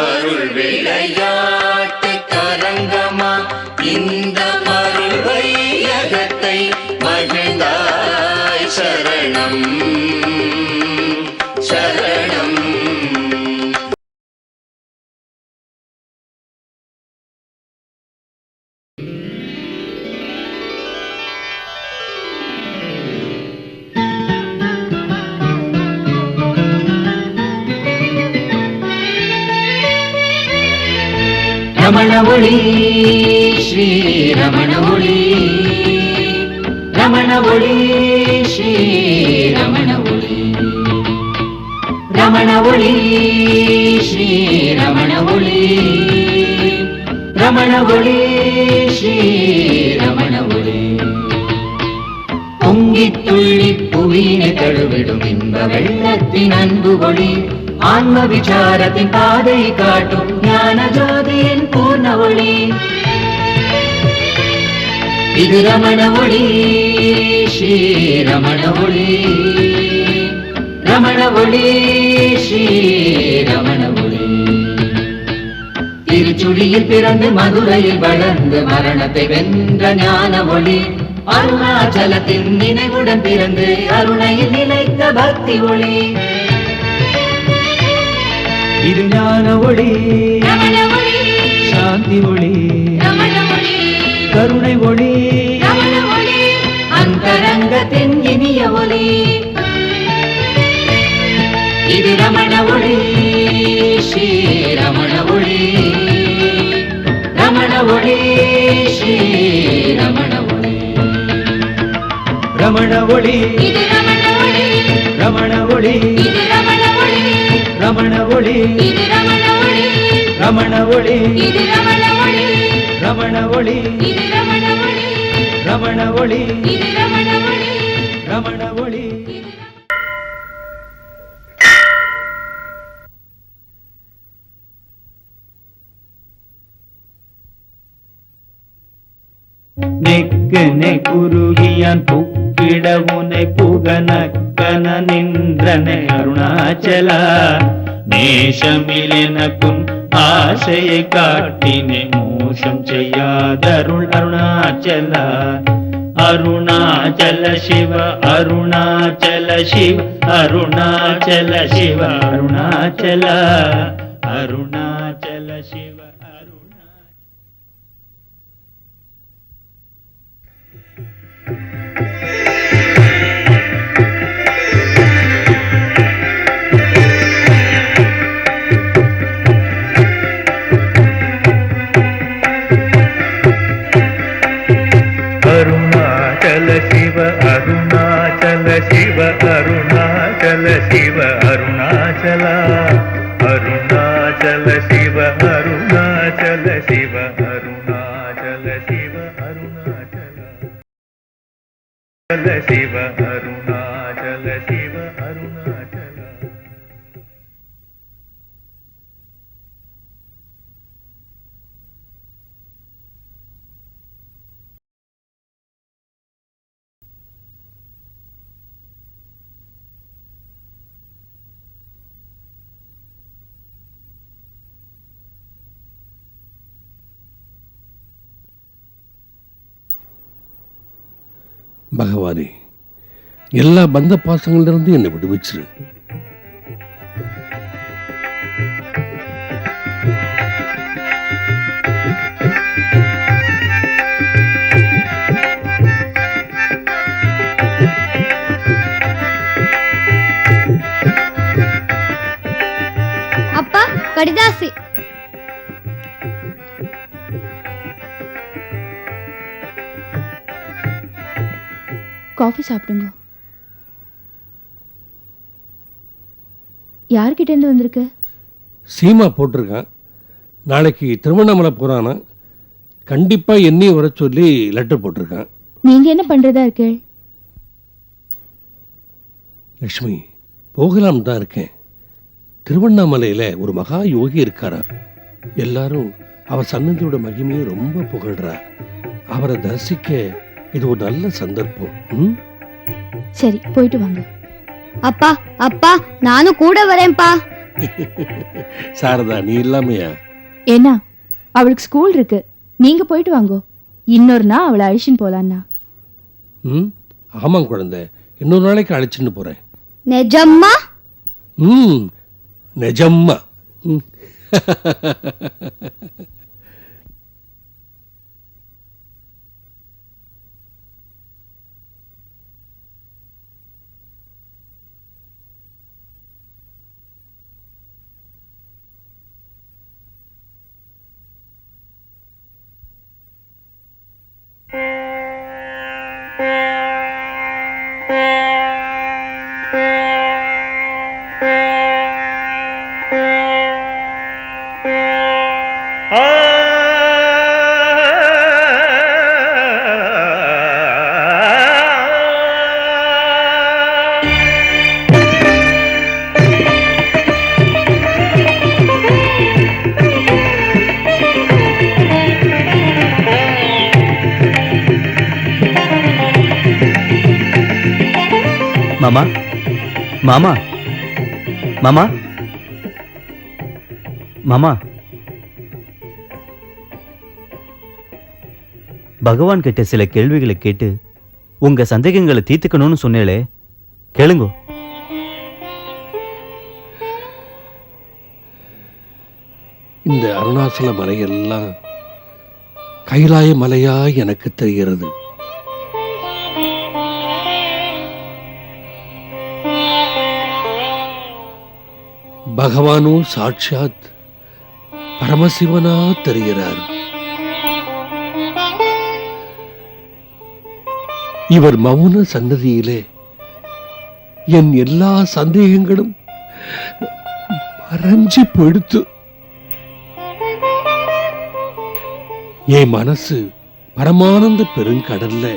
அருள் விளையாட்டு கரங்கமா இந்த மருள் வையகத்தை மகிழ்ந்தாய் சரணம் சரணம். ரமண ஒளி ஸ்ரீ ரமண ஒளி, ரமண ஒளி ஸ்ரீ ரமண ஒளி, ரமண ஒளி ஸ்ரீ ரமண ஒளி, ரமண ஒளி ஸ்ரீ ரமண ஒளி. பொங்கித் துள்ளி புவியினை தழுவிடும் இன்ப வெள்ளத்தின் அன்பு ஒளி, ஆன்ம விசாரத்தின் பாதை காட்டும் ஞான ஜோதியின் பூர்ண ஒளி. இது ரமண ஒளி ஸ்ரீ ரமண ஒளி, ரமண ஒளி ஸ்ரீ ரமண ஒளி. திருச்சுழியில் பிறந்து மதுரையில் வளர்ந்து மரணத்தை வென்ற ஞான ஒளி, அருணாச்சலத்தின் நினைவுடன் பிறந்து அருணையில் நிலைத்த பக்தி ஒளி. இது ஞான ஒளி, சாந்தி ஒளி, கருணை ஒளி, அந்தரங்கத்தின் இனிய ஒளி. இது ரமண ஒளி ஸ்ரீ ரமண ஒளி, ரமண ஒளி ஸ்ரீ ரமண ஒளி. ரமண ஒளி, இது ரமண ஒளி, ரமண ஒளி, இது ரமண ஒளி, ரமண ஒளி, இது ரமண ஒளி, ரமண ஒளி, இது ரமண ஒளி, ரமண ஒளி, இது ரமண ஒளி, ரமண ஒளி, இது ரமண ஒளி, ரமண ஒளி. நெக்கனே குருகியான் புக்கிட உனை புகனக்கன நின்றனை அருணாச்சல. நேசமிலெனக்கும் ஆசையை காட்டினே மோசம் செய்யாதருள் அருணாச்சல. அருணாச்சல சிவ அருணாச்சல சிவ அருணாச்சல சிவ அருணாச்சல அருணாச்சல சிவ. அருணாச்சல சிவ அருணாச்சல சிவ அருணாச்சல சிவ அருணாச்சல அருணாச்சல சிவ அருணாச்சல சிவ அருணாச்சல சிவ அருணாச்சல சிவ அருணாச்சல சிவ அருணாச்சல. பகவானே, எல்லா பந்த பாசங்களிலிருந்து என்னை விடுவிச்சிரு. அப்பா கடிதாசி. காஃபி சாப்பிடுங்க. யார்கிட்ட இருந்து வந்திருக்கு? சீமா போட்டிருக்கான். நாளைக்கு திருவண்ணாமலை போறானா, கண்டிப்பா என்னையும் வர சொல்லி லெட்டர் போட்டிருக்கான். நீங்க என்ன பண்றதா இருக்கு? லட்சுமி, போகலாம் தான் இருக்கேன். திருவண்ணாமலையில ஒரு மகா யோகி இருக்காரா. எல்லாரும் அவர் சன்னதியோட மகிமையை ரொம்ப புகழ்றா. அவரை தரிசிக்க இது ஒரு நல்ல சந்தர்ப்பம். சரி, போயிட்டு வாங்க. அப்பா அப்பா, நானும் கூட வரேன்ப்பா. சாரதா, நீ இல்லாமையா? ஏன்னா அவளுக்கு ஸ்கூல் இருக்கு, நீங்க போயிட்டு வாங்கோ. இன்னொரு நாள் அவளை அழிச்சுன்னு போலான்னா. ம், ஆமாம் குழந்தை, இன்னொரு நாளைக்கு அழைச்சின்னு போறேன். நிஜம்மா? ம், நிஜம்மா. ம். மாமா மாமா மாமா மாமா, பகவான் கிட்ட சில கேள்விகளை கேட்டு உங்க சந்தேகங்களை தீர்த்துக்கணும்னு சொன்னேளே, கேளுங்க. இந்த அருணாச்சல மலையெல்லாம் கைலாய மலையா எனக்கு தெரிகிறது. பகவானோ சாட்சாத் பரமசிவனா தெரிகிறார். இவர் மௌன சன்னதியிலே என் எல்லா சந்தேகங்களும் மறைஞ்சு போயிடுத்து. என் மனசு பரமானந்த பெருங்கடல்ல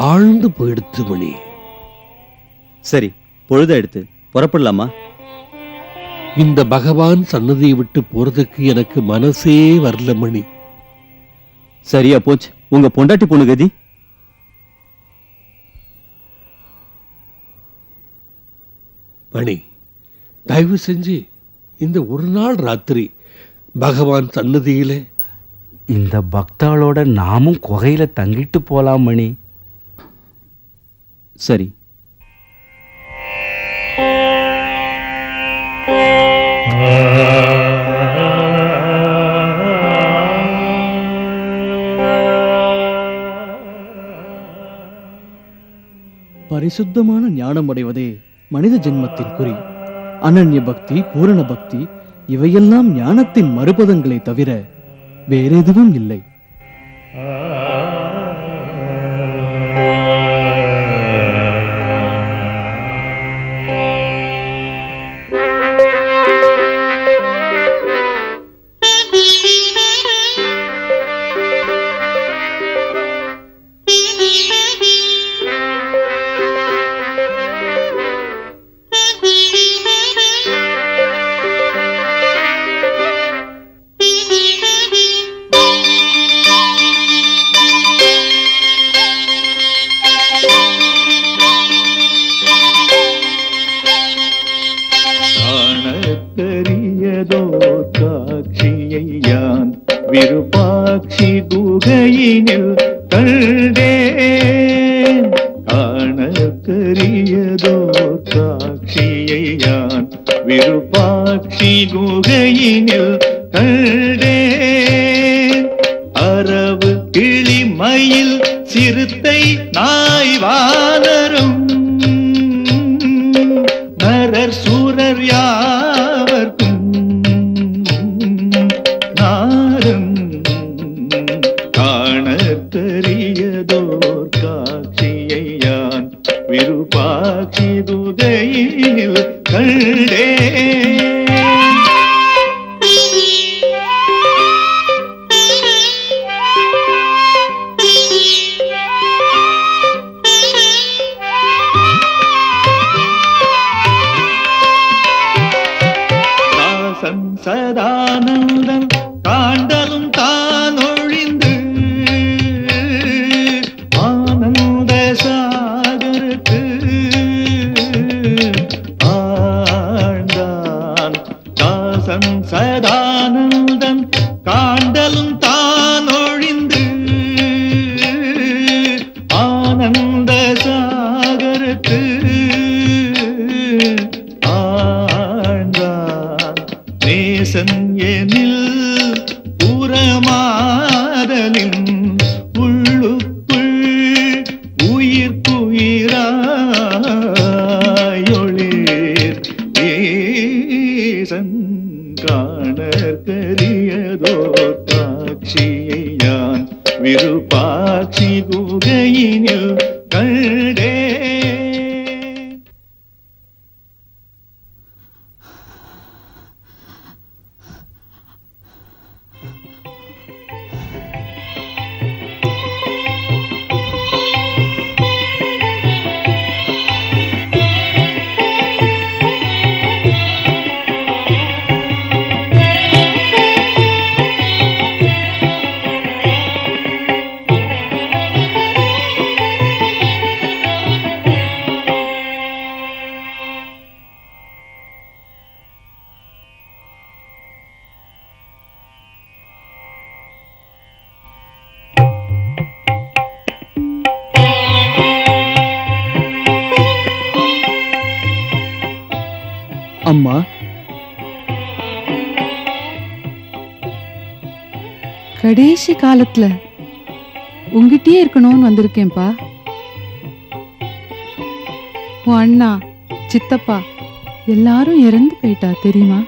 ஆழ்ந்து போயிடுத்து மணி. சரி, பொழுத எடுத்து புறப்படலாமா? இந்த பகவான் சன்னதியை விட்டு போறதுக்கு எனக்கு மனசே வரல மணி. சரியா போச்சு. உங்க பொண்டாட்டி பொண்ணு கதி? மணி, தயவு செஞ்சு இந்த ஒரு நாள் ராத்திரி பகவான் சன்னதியிலே இந்த பக்தாளோட நாமும் குகையில தங்கிட்டு போலாம் மணி. சரி. பரிசுத்தமான ஞானம் அடைவதே மனித ஜென்மத்தின் குறி. அனன்ய பக்தி, பூரண பக்தி இவையெல்லாம் ஞானத்தின் மறுபதங்களை தவிர வேறெதுவும் இல்லை. விருபாட்சி குகையினில் கண்டேன். காணக்கரியதோ காட்சியை யான் விருபாட்சி குகையினில் கண்டேன். அரவு கிளி மயில் சிறுத்தை நாய் வானரும் நரர் சூரர் யாவர்க்கும் நாரும் காணத்தெரியதோர் காட்சியை யான் விருபாட்சி குகையினில் கண்டேன். சதானந்தன் காண்டலும் தான் ஒழிந்து ஆனந்த சாகருக்கு ஆழ்ந்தான் தாசன் சதானந்தன் காண்டலும் தானொழிந்து ஆனந்த சாகரத்து ஆழ்ந்தான் நேசன் எனில் புறமாதலின் உள்ளுக்குள் உயிர்க்குயிராயொளிர் ஈசன் காணற்கரியதோர் காட்சியை யான் விருப்பாட்சி குகையினில் கண்டே. அம்மா, கடைசி காலத்துல உங்ககிட்டயே இருக்கணும்னு வந்திருக்கேன்பா. உன் அண்ணா, சித்தப்பா எல்லாரும் இறந்து போயிட்டா தெரியுமா?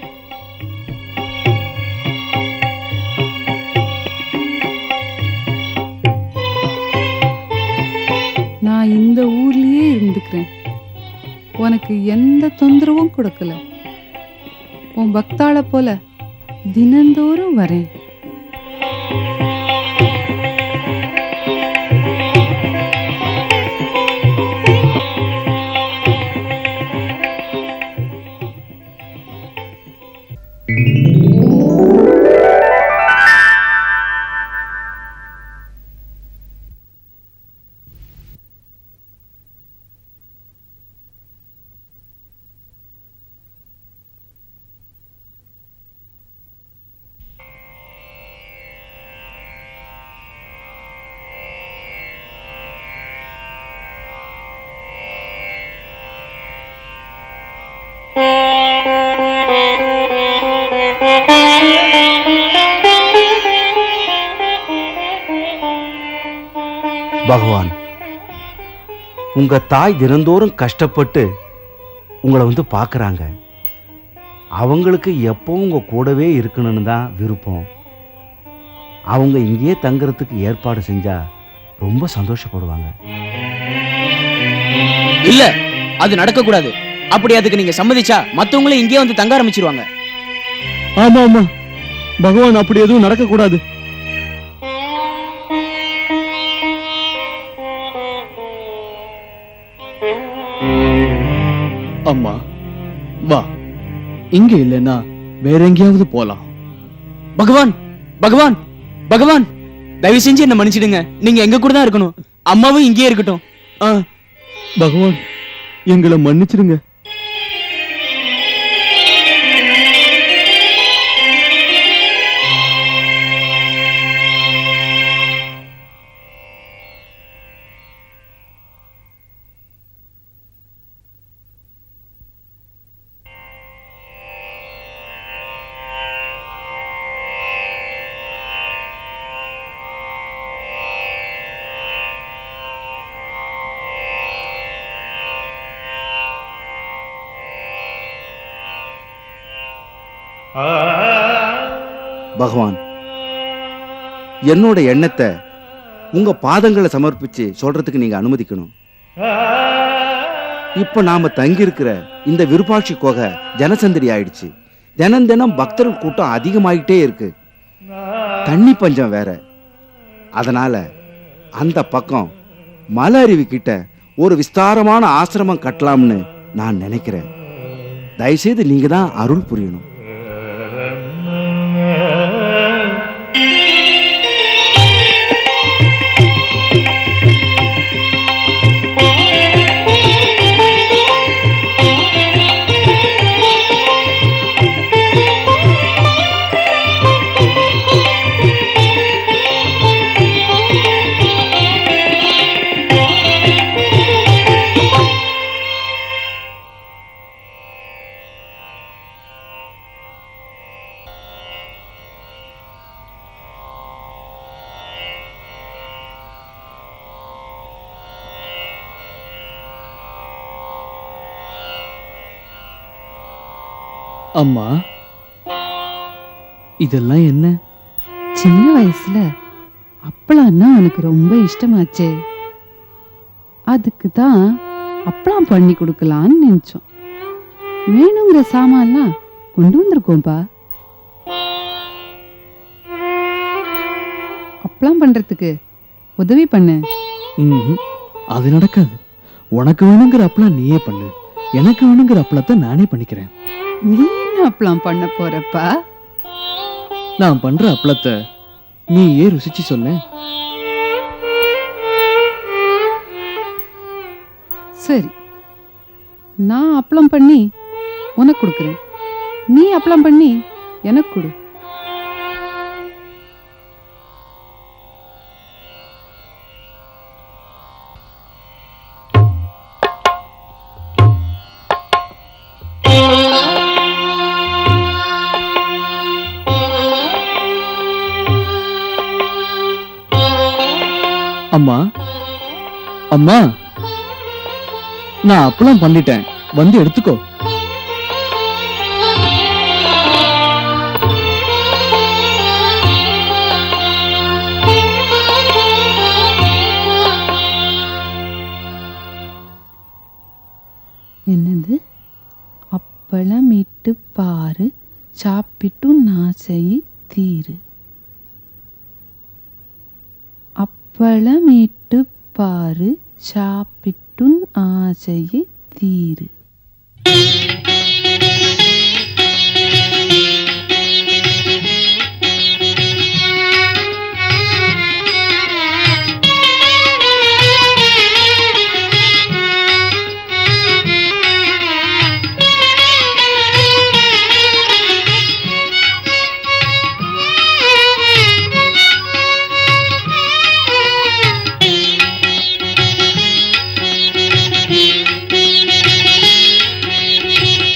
நான் இந்த ஊர்லயே இருந்துக்கிறேன். உனக்கு எந்த தொந்தரவும் கொடுக்கல. உன் பக்தாள போல தினந்தோறும் வரேன். பகவான், உங்க தாய் தினந்தோறும் கஷ்டப்பட்டு உங்களை வந்து பார்க்குறாங்க. அவங்களுக்கு எப்பவும் உங்க கூடவே இருக்கணும்னு தான் விருப்பம். அவங்க இங்கேயே தங்குறதுக்கு ஏற்பாடு செஞ்சா ரொம்ப சந்தோஷப்படுவாங்க. இல்ல, அது நடக்க கூடாது. அப்படி அதுக்கு நீங்க சம்மதிச்சா மத்தவங்களும் இங்கேயே வந்து தங்க ஆரம்பிச்சிருவாங்க. ஆமா ஆமா, பகவான் அப்படி எதுவும் நடக்க கூடாது. அம்மா வா, இங்க இல்லைன்னா வேற எங்கேயாவது போலாம். பகவான், பகவான், பகவான், தயவு செஞ்சு என்ன மன்னிச்சிடுங்க. நீங்க எங்க கூட தான் இருக்கணும். அம்மாவும் இங்கேயே இருக்கட்டும். பகவான், எங்களை மன்னிச்சிடுங்க. பகவான், என்னோட எண்ணத்தை உங்க பாதங்களை சமர்ப்பிச்சு சொல்றதுக்கு நீங்க அனுமதிக்கணும். இப்ப நாம தங்கி இருக்கிற இந்த விருப்பாட்சி குகை ஜனசந்தடி ஆயிடுச்சு. தினம் தினம் பக்தர்கள் கூட்டம் அதிகமாயிட்டே இருக்கு. தண்ணி பஞ்சம் வேற. அதனால அந்த பக்கம் மலை அருவி கிட்ட ஒரு விஸ்தாரமான ஆசிரமம் கட்டலாம்னு நான் நினைக்கிறேன். தயவுசெய்து நீங்க தான் அருள் புரியணும். அம்மா, இதெல்லாம் என்ன? சின்ன வயசுல அப்பளம்னா எனக்கு ரொம்ப இஷ்டமாச்சே, அதுக்கு தான் அப்பளம் பண்ணி கொடுக்கலான்னு நினைச்சோம். வேணுங்கிற சாமான்லாம் கொண்டு வந்திருக்கோம்பா. அப்பளம் பண்றதுக்கு உதவி பண்ணு. அது நடக்காது. உனக்கு வேணுங்கிற அப்பளம் நீயே பண்ணு, எனக்கு வேணுங்கிற அப்பளத்தை நானே பண்ணிக்கிறேன். நீ என்ன அப்பளம் பண்ண போறப்பா? நான் பண்ற அப்பளத்தை நீ ஏன் ருசிச்சு சொல்ல? சரி, நான் அப்பளம் பண்ணி உனக்கு கொடுக்குறேன், நீ அப்பளம் பண்ணி எனக்கு கொடு. அம்மா, அம்மா, நான் அப்பளம் பண்ணிட்டேன், வந்து எடுத்துக்கோ. என்னது? அப்பளமிட்டு பாரு, சாப்பிட்டு நாசையை தீரு. அப்பளமிட்டு பாரு, சாப்பிட்டு ஆசையை தீரு.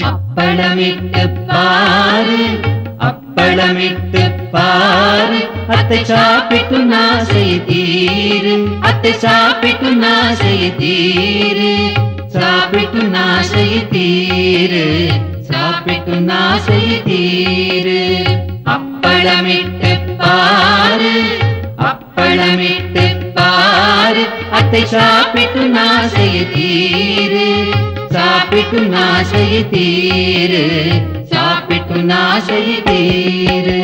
அப்பளமிட்டு பாரு, அப்பளமிட்டு பாரு, அத்தை சாப்பிட்டு நாசை தீரு, அத்தை சாப்பிட்டு நாசை தீரு, சாப்பிட்டு நாசை தீரு, சாப்பிட்டு நாசை தீரு. அப்பளமிட்டு பாரு, அப்பளமிட்டு பாரு, அத்தை சாப்பிட்டு நாசை தீரு, சாப்பிட்டு நாசை தீரு, சாப்பிட்டு நாசை தீரு.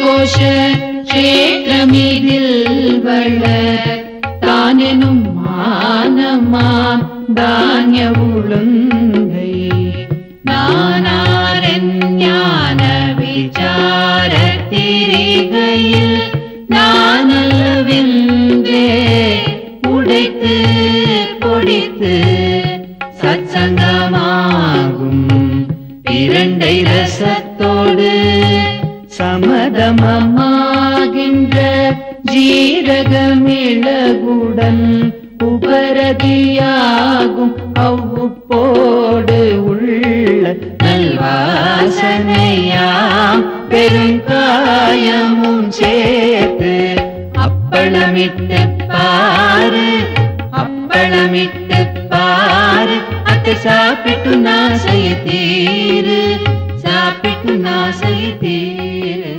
கோஷ கஷேத்திரமிதில் வளர் தானெனும் மானமாம் தானிய உளுங்கை நானாரன் ஞான விசார திரிகையில் நானல்வென்றே உடைத்து பொடித்து சத்சங்கமாகும் இரண்டை ரசத்தோடு சமதமமாகின்ற ஜீரகமிளகுடன் உபரதியாகும் அவ்வுப்போடு உள்ள நல்வாசனையாம் பெருங்காயமும் சேர்த்து அப்பளமிட்டு பாரு, அப்பளமிட்டு பாரு, அத்தை சாப்பிட்டு நாசை தீரு, சாப்பிட்டு நாசை தீரு,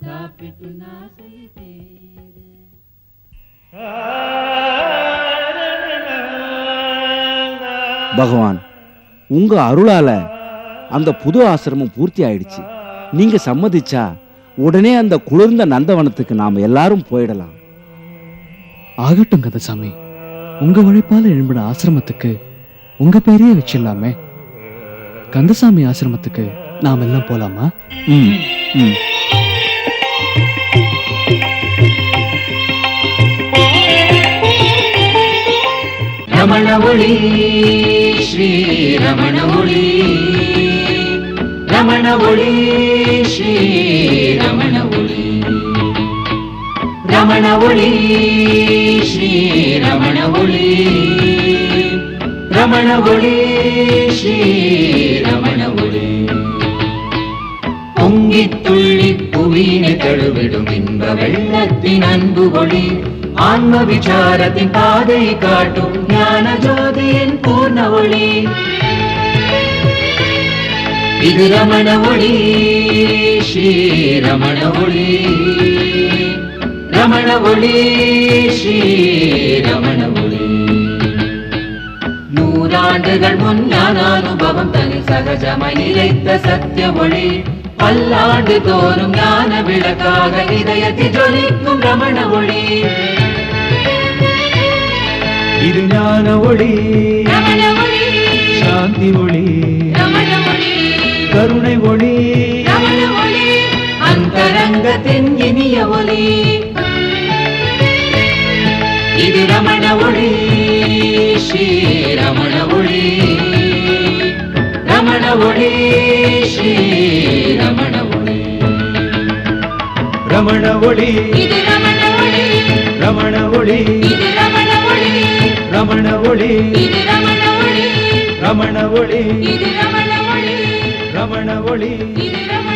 சாப்பிட்டு நாசை தீரு. பகவான், உங்க அருளால அந்த புது ஆசிரமம் பூர்த்தி ஆயிடுச்சு. நீங்க சம்மதிச்சா உடனே அந்த குளிர்ந்த நந்தவனத்துக்கு நாம எல்லாரும் போயிடலாம். ஆகட்டும் கந்தசாமி, உங்க உழைப்பால எழும்பின ஆசிரமத்துக்கு உங்க பேரையே வச்சிடலாமே. கந்தசாமி ஆசிரமத்துக்கு நாம் எல்லாம் போலாமா? ரமண ஒளி ஸ்ரீ ரமண ஒளி, ரமண ஒளி ஸ்ரீ ரமண ஒளி. ரமண ஒளி ஸ்ரீ ரமண ஒளி ரமண ஒளி ஸ்ரீ ரமண ஒளி பொங்கித் துள்ளி புவியினை தழுவிடும் இன்ப வெள்ளத்தின் அன்பு ஒளி ஆன்ம விசாரத்தின் பாதை காட்டும் ஞான ஜோதியின் பூர்ண ஒளி இது ரமண ஒளி ஸ்ரீ ரமண ஒளி ரமண ஒளி ஸ்ரீ ரமண ஒளி நூறாண்டுகள் முன் ஞான அனுபவம் தனி சகஜமாய் நிலைத்த சத்திய ஒளி பல்லாண்டு தோறும் ஞான விளக்காக இதயத்தில் ஜொலிக்கும் ரமண ஒளி இது ஞான ஒளி சாந்தி ஒளி கருணை ஒளி அந்தரங்கத்தின் இனிய ஒளி இது ரமண ஒளி ஸ்ரீ ரமண ஒளி ரமண ஒளி ஸ்ரீ ரமண ஒளி ரமண ஒளி இது ரமண ஒளி ரமண ஒளி இது ரமண ஒளி ரமண ஒளி இது ரமண ஒளி ரமண ஒளி இது ரமண ஒளி ரமண ஒளி இது ரமண